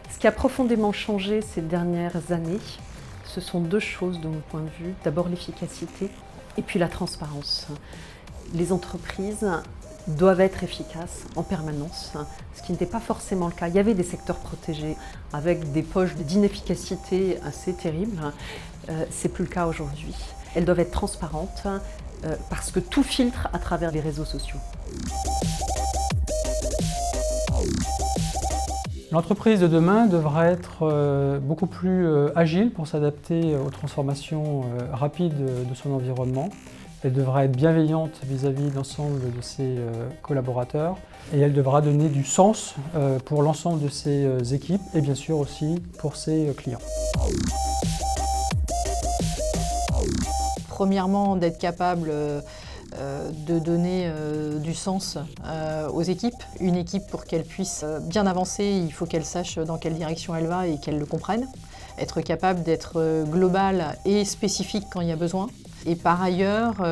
Ce qui a profondément changé ces dernières années, ce sont deux choses de mon point de vue. D'abord l'efficacité et puis la transparence. Les entreprises doivent être efficaces en permanence, ce qui n'était pas forcément le cas. Il y avait des secteurs protégés avec des poches d'inefficacité assez terribles. C'est plus le cas aujourd'hui. Elles doivent être transparentes parce que tout filtre à travers les réseaux sociaux. L'entreprise de demain devra être beaucoup plus agile pour s'adapter aux transformations rapides de son environnement. Elle devra être bienveillante vis-à-vis de l'ensemble de ses collaborateurs et elle devra donner du sens pour l'ensemble de ses équipes et bien sûr aussi pour ses clients. Premièrement, d'être capable de donner du sens aux équipes. Une équipe, pour qu'elle puisse bien avancer, il faut qu'elle sache dans quelle direction elle va et qu'elle le comprenne. Être capable d'être global et spécifique quand il y a besoin. Et par ailleurs,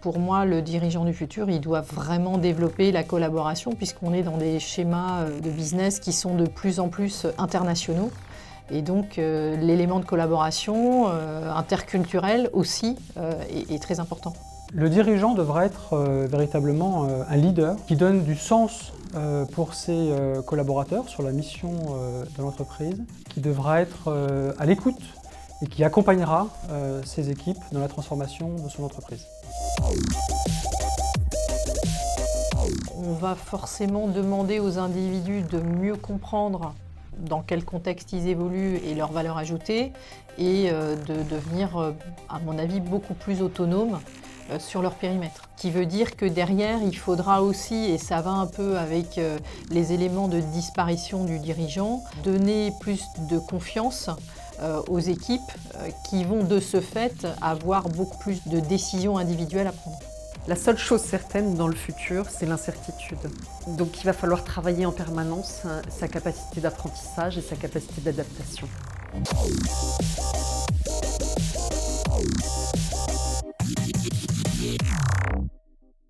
pour moi, le dirigeant du futur, il doit vraiment développer la collaboration puisqu'on est dans des schémas de business qui sont de plus en plus internationaux. Et donc l'élément de collaboration interculturelle aussi est très important. Le dirigeant devra être véritablement un leader qui donne du sens pour ses collaborateurs sur la mission de l'entreprise, qui devra être à l'écoute et qui accompagnera ses équipes dans la transformation de son entreprise. On va forcément demander aux individus de mieux comprendre dans quel contexte ils évoluent et leur valeur ajoutée et de devenir, à mon avis, beaucoup plus autonomes sur leur périmètre. Qui veut dire que derrière, il faudra aussi, et ça va un peu avec les éléments de disparition du dirigeant, donner plus de confiance aux équipes qui vont de ce fait avoir beaucoup plus de décisions individuelles à prendre. La seule chose certaine dans le futur, c'est l'incertitude. Donc il va falloir travailler en permanence sa capacité d'apprentissage et sa capacité d'adaptation.